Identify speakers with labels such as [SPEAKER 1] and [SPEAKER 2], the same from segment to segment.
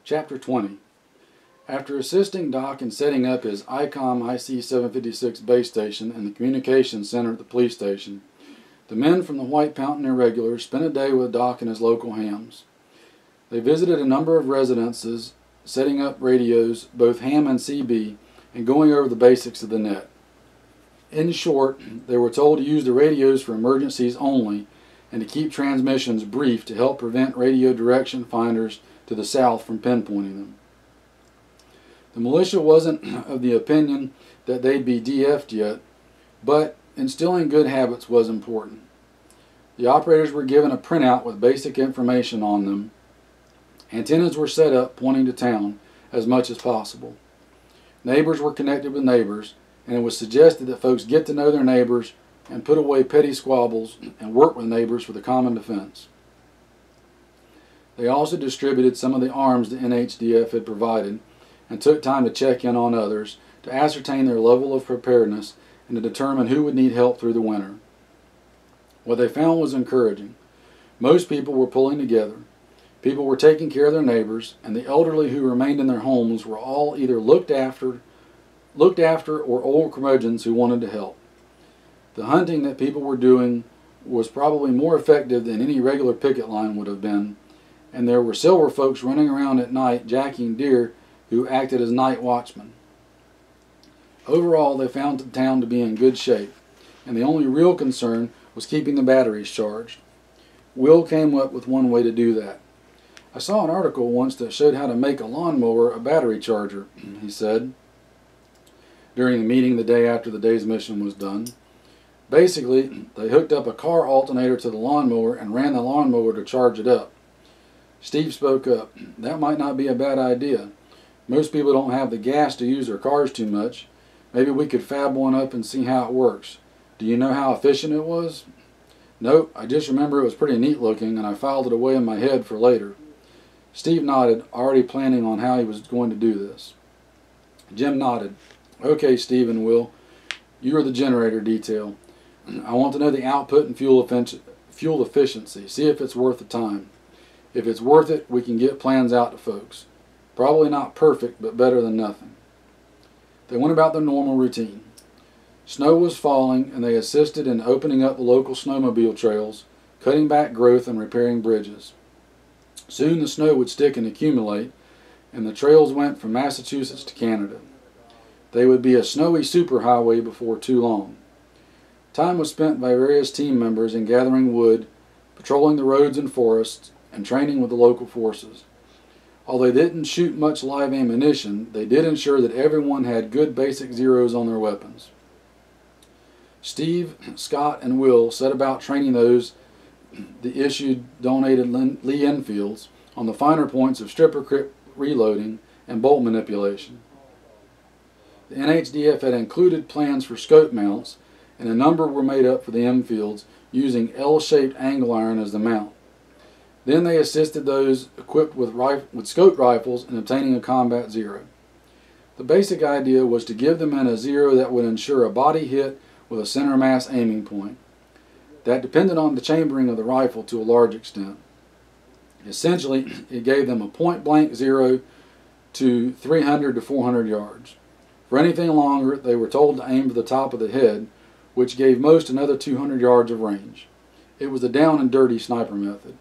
[SPEAKER 1] Chapter 20. After assisting Doc in setting up his ICOM IC-756 base station and the communications center at the police station, the men from the White Mountain Irregulars spent a day with Doc and his local hams. They visited a number of residences, setting up radios, both ham and CB, and going over the basics of the net. In short, they were told to use the radios for emergencies only and to keep transmissions brief to help prevent radio direction finders to the south from pinpointing them. The militia wasn't of the opinion that they'd be DF'd yet, but instilling good habits was important. The operators were given a printout with basic information on them. Antennas were set up pointing to town as much as possible. Neighbors were connected with neighbors, and it was suggested that folks get to know their neighbors and put away petty squabbles and work with neighbors for the common defense. They also distributed some of the arms the NHDF had provided and took time to check in on others to ascertain their level of preparedness and to determine who would need help through the winter. What they found was encouraging. Most people were pulling together. People were taking care of their neighbors, and the elderly who remained in their homes were all either looked after or old curmudgeons who wanted to help. The hunting that people were doing was probably more effective than any regular picket line would have been, and there were silver folks running around at night jacking deer who acted as night watchmen. Overall, they found the town to be in good shape, and the only real concern was keeping the batteries charged. Will came up with one way to do that. I saw an article once that showed how to make a lawnmower a battery charger, he said, during the meeting the day after the day's mission was done. Basically, they hooked up a car alternator to the lawnmower and ran the lawnmower to charge it up. Steve spoke up. That might not be a bad idea. Most people don't have the gas to use their cars too much. Maybe we could fab one up and see how it works. Do you know how efficient it was? Nope, I just remember it was pretty neat looking and I filed it away in my head for later. Steve nodded, already planning on how he was going to do this. Jim nodded. Okay, Steve and Will, you are the generator detail. I want to know the output and fuel efficiency. See if it's worth the time. If it's worth it, we can get plans out to folks. Probably not perfect, but better than nothing. They went about their normal routine. Snow was falling, and they assisted in opening up the local snowmobile trails, cutting back growth and repairing bridges. Soon the snow would stick and accumulate, and the trails went from Massachusetts to Canada. They would be a snowy superhighway before too long. Time was spent by various team members in gathering wood, patrolling the roads and forests, and training with the local forces. Although they didn't shoot much live ammunition, they did ensure that everyone had good basic zeros on their weapons. Steve, Scott, and Will set about training those the issued donated Lee Enfields on the finer points of stripper grip reloading and bolt manipulation. The NHDF had included plans for scope mounts, and a number were made up for the Enfields using L-shaped angle iron as the mount. Then they assisted those equipped with scope rifles in obtaining a combat zero. The basic idea was to give the men a zero that would ensure a body hit with a center mass aiming point. That depended on the chambering of the rifle to a large extent. Essentially, it gave them a point-blank zero to 300 to 400 yards. For anything longer, they were told to aim for the top of the head, which gave most another 200 yards of range. It was the down-and-dirty sniper method.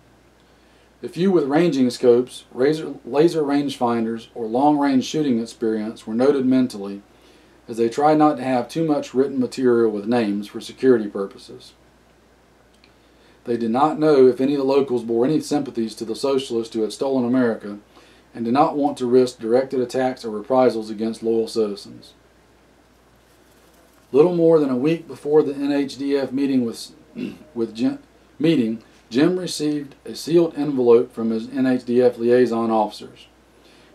[SPEAKER 1] The few with ranging scopes, laser rangefinders, or long-range shooting experience were noted mentally, as they tried not to have too much written material with names for security purposes. They did not know if any of the locals bore any sympathies to the socialists who had stolen America, and did not want to risk directed attacks or reprisals against loyal citizens. Little more than a week before the NHDF meeting, Jim received a sealed envelope from his NHDF liaison officers.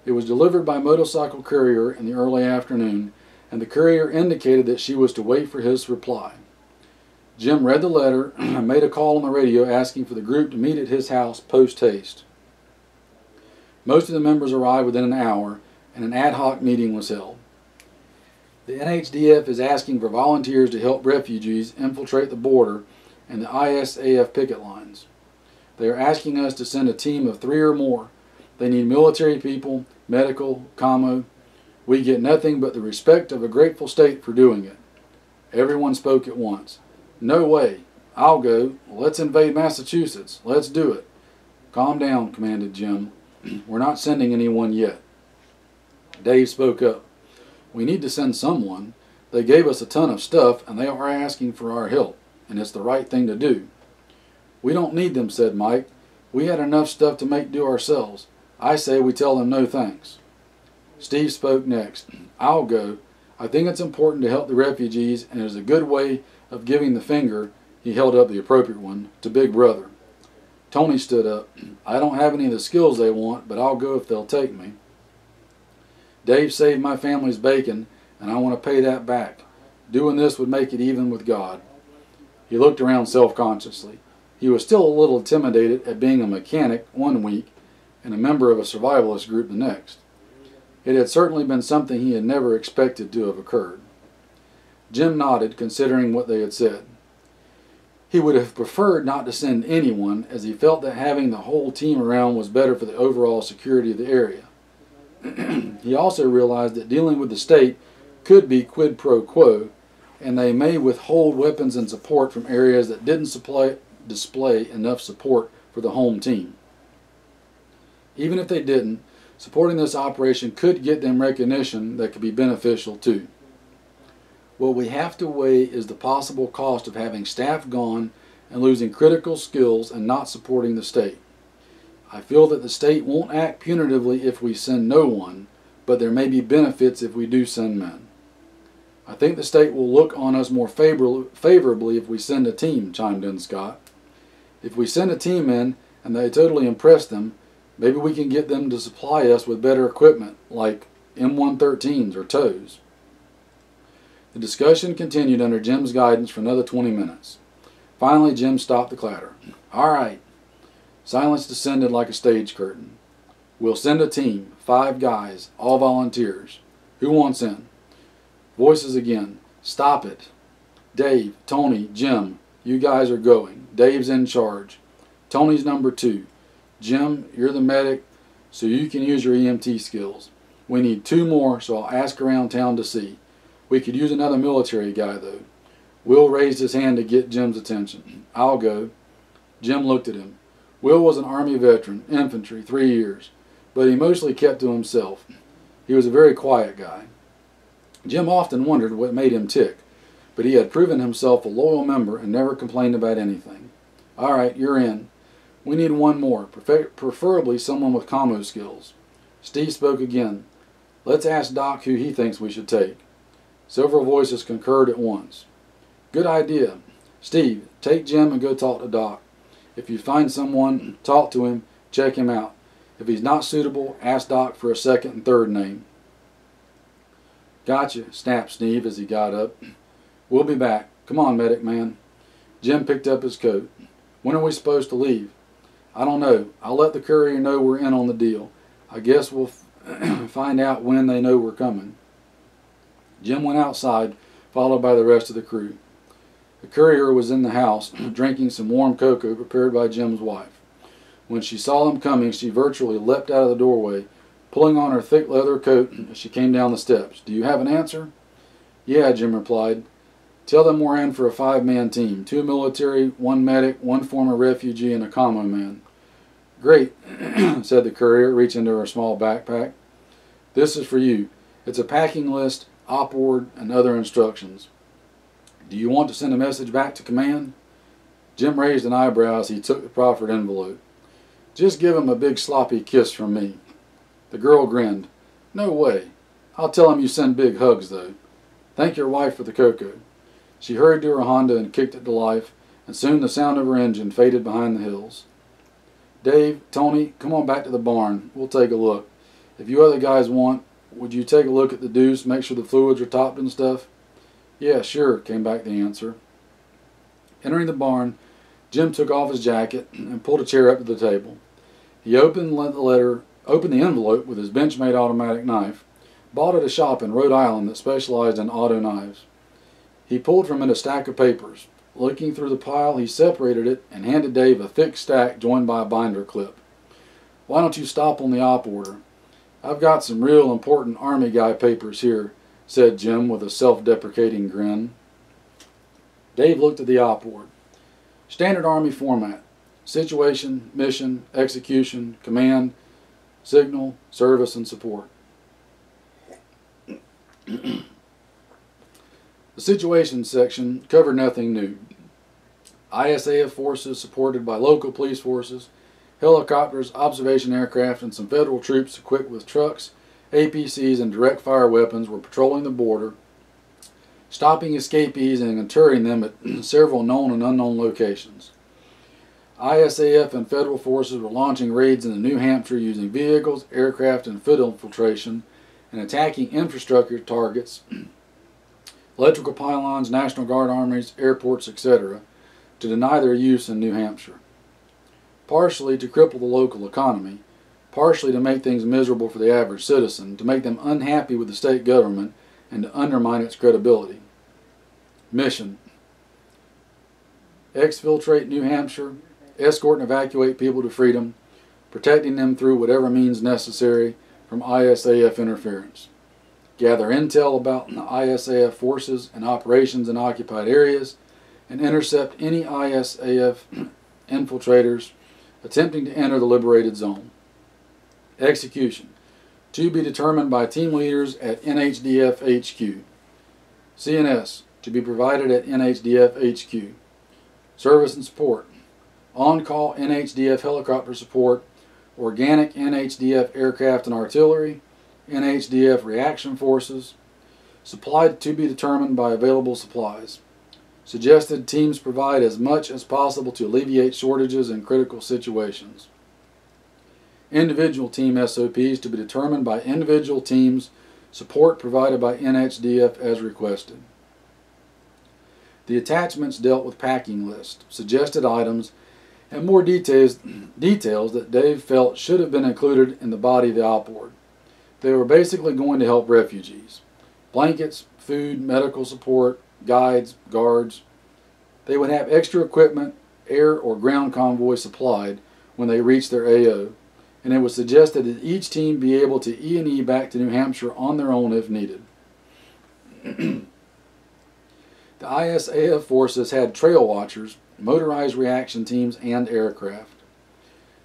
[SPEAKER 1] It was delivered by motorcycle courier in the early afternoon, and the courier indicated that she was to wait for his reply. Jim read the letter and made a call on the radio asking for the group to meet at his house post-haste. Most of the members arrived within an hour, and an ad hoc meeting was held. The NHDF is asking for volunteers to help refugees infiltrate the border and the ISAF picket lines. They are asking us to send a team of 3 or more. They need military people, medical, commo. We get nothing but the respect of a grateful state for doing it. Everyone spoke at once. No way. I'll go. Let's invade Massachusetts. Let's do it. Calm down, commanded Jim. We're not sending anyone yet. Dave spoke up. We need to send someone. They gave us a ton of stuff, and they are asking for our help, and it's the right thing to do. We don't need them, said Mike. We had enough stuff to make do ourselves. I say we tell them no thanks. Steve spoke next. I'll go. I think it's important to help the refugees, and it is a good way of giving the finger, he held up the appropriate one, to Big Brother. Tony stood up. I don't have any of the skills they want, but I'll go if they'll take me. Dave saved my family's bacon, and I want to pay that back. Doing this would make it even with God. He looked around self-consciously. He was still a little intimidated at being a mechanic one week and a member of a survivalist group the next. It had certainly been something he had never expected to have occurred. Jim nodded, considering what they had said. He would have preferred not to send anyone, as he felt that having the whole team around was better for the overall security of the area. He also realized that dealing with the state could be quid pro quo, and they may withhold weapons and support from areas that didn't display enough support for the home team. Even if they didn't, supporting this operation could get them recognition that could be beneficial too. What we have to weigh is the possible cost of having staff gone and losing critical skills and not supporting the state. I feel that the state won't act punitively if we send no one, but there may be benefits if we do send men. I think the state will look on us more favorably if we send a team, chimed in Scott. If we send a team in and they totally impress them, maybe we can get them to supply us with better equipment, like M113s or TOWs. The discussion continued under Jim's guidance for another 20 minutes. Finally, Jim stopped the clatter. All right. Silence descended like a stage curtain. We'll send a team, 5 guys, all volunteers. Who wants in? Voices again. Stop it. Dave, Tony, Jim, you guys are going. Dave's in charge. Tony's number 2. Jim, you're the medic, so you can use your EMT skills. We need 2 more, so I'll ask around town to see. We could use another military guy, though. Will raised his hand to get Jim's attention. I'll go. Jim looked at him. Will was an Army veteran, infantry, 3 years, but he mostly kept to himself. He was a very quiet guy. Jim often wondered what made him tick, but he had proven himself a loyal member and never complained about anything. All right, you're in. We need 1 more, preferably someone with commo skills. Steve spoke again. Let's ask Doc who he thinks we should take. Several voices concurred at once. Good idea. Steve, take Jim and go talk to Doc. If you find someone, talk to him, check him out. If he's not suitable, ask Doc for a 2nd and 3rd name. Gotcha, snapped Steve as he got up. We'll be back. Come on, medic man. Jim picked up his coat. When are we supposed to leave? I don't know. I'll let the courier know we're in on the deal. I guess we'll find out when they know we're coming. Jim went outside, followed by the rest of the crew. The courier was in the house, drinking some warm cocoa prepared by Jim's wife. When she saw them coming, she virtually leapt out of the doorway, pulling on her thick leather coat as she came down the steps. Do you have an answer? Yeah, Jim replied. Tell them we're in for a 5-man team. 2 military, 1 medic, 1 former refugee, and a commo man. Great, said the courier, reaching into her small backpack. This is for you. It's a packing list, op ward, and other instructions. Do you want to send a message back to command? Jim raised an eyebrow as he took the proffered envelope. Just give him a big sloppy kiss from me. The girl grinned. No way. I'll tell him you send big hugs, though. Thank your wife for the cocoa. She hurried to her Honda and kicked it to life, and soon the sound of her engine faded behind the hills. Dave, Tony, come on back to the barn. We'll take a look. If you other guys want, would you take a look at the deuce, make sure the fluids are topped and stuff? Yeah, sure, came back the answer. Entering the barn, Jim took off his jacket and pulled a chair up to the table. He opened the envelope with his Benchmade automatic knife, bought at a shop in Rhode Island that specialized in auto knives. He pulled from it a stack of papers. Looking through the pile, he separated it and handed Dave a thick stack joined by a binder clip. Why don't you stop on the op order? I've got some real important Army guy papers here, said Jim with a self-deprecating grin. Dave looked at the op order. Standard Army format. Situation, mission, execution, command, signal, service, and support. The situation section covered nothing new. ISAF forces supported by local police forces, helicopters, observation aircraft, and some federal troops equipped with trucks, APCs, and direct fire weapons were patrolling the border, stopping escapees and interring them at several known and unknown locations. ISAF and federal forces were launching raids into New Hampshire using vehicles, aircraft, and foot infiltration, and attacking infrastructure targets, electrical pylons, National Guard armies, airports, etc., to deny their use in New Hampshire. Partially to cripple the local economy, partially to make things miserable for the average citizen, to make them unhappy with the state government, and to undermine its credibility. Mission: exfiltrate New Hampshire, escort and evacuate people to freedom, protecting them through whatever means necessary from ISAF interference. Gather intel about the ISAF forces and operations in occupied areas, and intercept any ISAF infiltrators attempting to enter the liberated zone. Execution: to be determined by team leaders at NHDF HQ. CNS: to be provided at NHDF HQ. Service and support: on-call NHDF helicopter support, organic NHDF aircraft and artillery, NHDF reaction forces. Supplied to be determined by available supplies. Suggested teams provide as much as possible to alleviate shortages in critical situations. Individual team SOPs to be determined by individual teams. Support provided by NHDF as requested. The attachments dealt with packing list, suggested items, and more details that Dave felt should have been included in the body of the op order. They were basically going to help refugees. Blankets, food, medical support, guides, guards. They would have extra equipment, air or ground convoy supplied when they reached their AO, and it was suggested that each team be able to E&E back to New Hampshire on their own if needed. The ISAF forces had trail watchers, motorized reaction teams, and aircraft.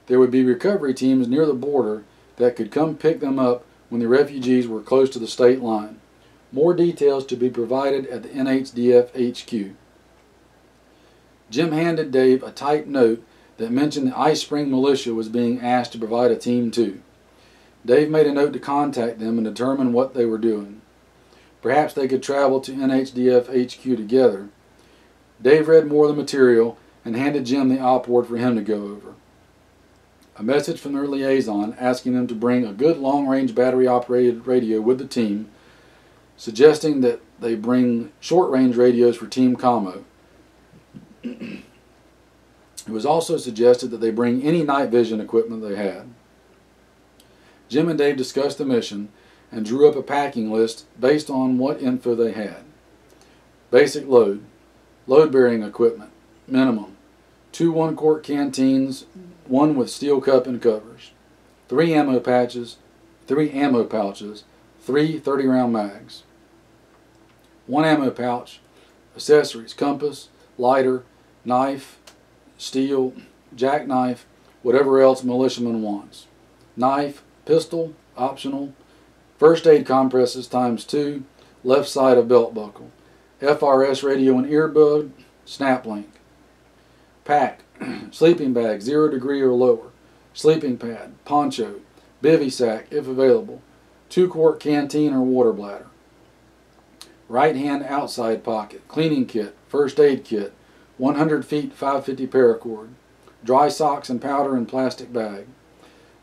[SPEAKER 1] There would be recovery teams near the border that could come pick them up when the refugees were close to the state line. More details to be provided at the NHDF HQ. Jim handed Dave a typed note that mentioned the Ice Spring Militia was being asked to provide a team too. Dave made a note to contact them and determine what they were doing. Perhaps they could travel to NHDF HQ together. Dave read more of the material and handed Jim the op order for him to go over. A message from their liaison asking them to bring a good long-range battery-operated radio with the team, suggesting that they bring short-range radios for Team Commo. It was also suggested that they bring any night vision equipment they had. Jim and Dave discussed the mission and drew up a packing list based on what info they had. Basic load: load-bearing equipment, minimum, 2 1-quart canteens, 1 with steel cup and covers, 3 ammo pouches, 3 30-round mags, 1 ammo pouch, accessories, compass, lighter, knife, steel, jackknife, whatever else militiaman wants, knife, pistol, optional, first aid compresses ×2, left side of belt buckle, FRS radio and earbud, snap link. Pack: sleeping bag 0 degree or lower, sleeping pad, poncho, bivy sack if available, 2-quart canteen or water bladder. Right hand outside pocket, cleaning kit, first aid kit, 100 feet 550 paracord, dry socks and powder in plastic bag.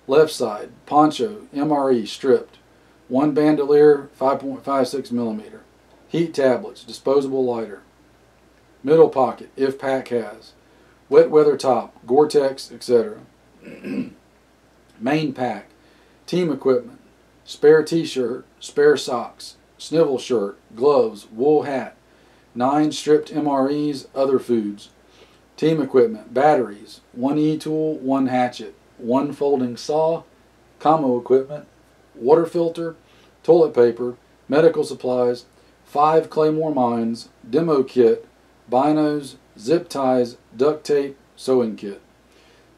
[SPEAKER 1] Left side, poncho, MRE stripped, 1 bandolier 5.56 millimeter, heat tablets, disposable lighter. Middle pocket, if pack has, wet weather top, Gore-Tex, etc. Main pack, team equipment, spare t-shirt, spare socks, snivel shirt, gloves, wool hat, 9 stripped MREs, other foods. Team equipment, batteries, 1 e-tool, 1 hatchet, 1 folding saw, commo equipment, water filter, toilet paper, medical supplies, 5 Claymore mines, demo kit, binos, zip ties, duct tape, sewing kit.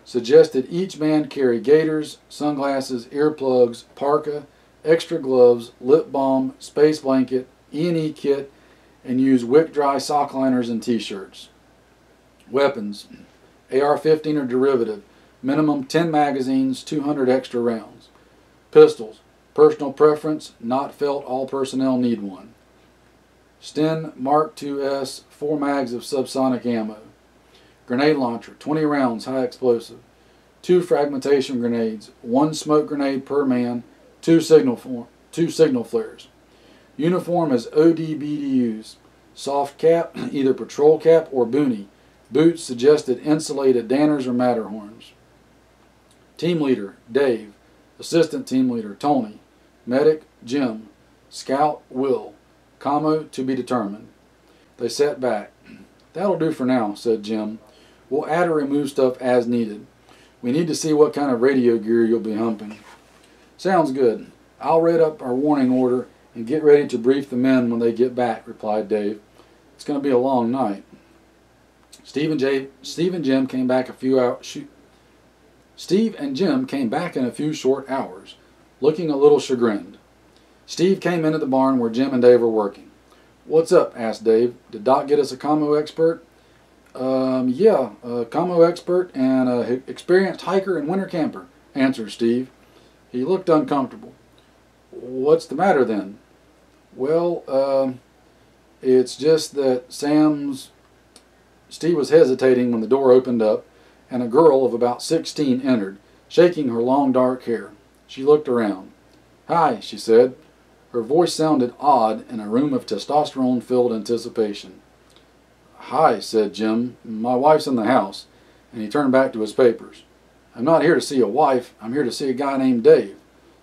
[SPEAKER 1] Suggested each man carry gaiters, sunglasses, earplugs, parka, extra gloves, lip balm, space blanket, E&E kit, and use wick-dry sock liners and t-shirts. Weapons: AR-15 or derivative, minimum 10 magazines, 200 extra rounds. Pistols: personal preference, not felt, all personnel need one. Sten Mark IIs, 4 mags of subsonic ammo. Grenade launcher, 20 rounds, high explosive. 2 fragmentation grenades, 1 smoke grenade per man, 2 signal flares. Uniform is ODBDUs. Soft cap, either patrol cap or boonie. Boots suggested insulated Danners or Matterhorns. Team leader, Dave. Assistant team leader, Tony. Medic, Jim. Scout, Will. Commo, to be determined. They sat back. "That'll do for now," said Jim. "We'll add or remove stuff as needed. We need to see what kind of radio gear you'll be humping." "Sounds good. I'll read up our warning order and get ready to brief the men when they get back," replied Dave. "It's going to be a long night." Steve and Jim came back in a few short hours, looking a little chagrined. Steve came into the barn where Jim and Dave were working. "What's up?" asked Dave. "Did Doc get us a commo expert?" Yeah, a commo expert and an experienced hiker and winter camper," answered Steve. He looked uncomfortable. "What's the matter then?" "Well, it's just that Steve was hesitating when the door opened up, and a girl of about 16 entered, shaking her long dark hair. She looked around. "Hi," she said. Her voice sounded odd in a room of testosterone-filled anticipation. "Hi," said Jim. "My wife's in the house," and he turned back to his papers. "I'm not here to see a wife. I'm here to see a guy named Dave."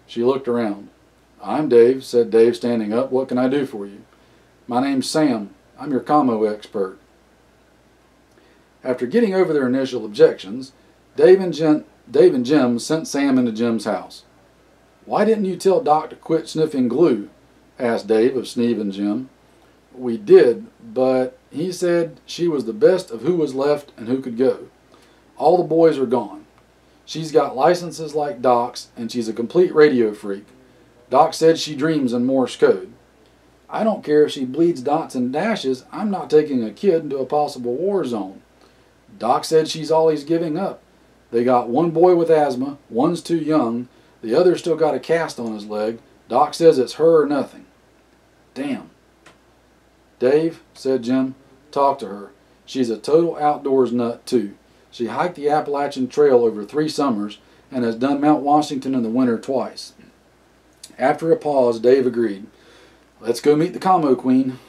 [SPEAKER 1] She looked around. "I'm Dave," said Dave, standing up. "What can I do for you?" "My name's Sam. I'm your commo expert." After getting over their initial objections, Dave and Jim sent Sam into Jim's house. "Why didn't you tell Doc to quit sniffing glue?" asked Dave of Steve and Jim. "We did, but he said she was the best of who was left and who could go. All the boys are gone. She's got licenses like Doc's, and she's a complete radio freak. Doc said she dreams in Morse code. I don't care if she bleeds dots and dashes. I'm not taking a kid into a possible war zone. Doc said she's all he's giving up. They got 1 boy with asthma, 1's too young, the other's still got a cast on his leg. Doc says it's her or nothing." "Damn." "Dave," said Jim, "talk to her. She's a total outdoors nut, too. She hiked the Appalachian Trail over 3 summers and has done Mount Washington in the winter twice." After a pause, Dave agreed. "Let's go meet the commo queen."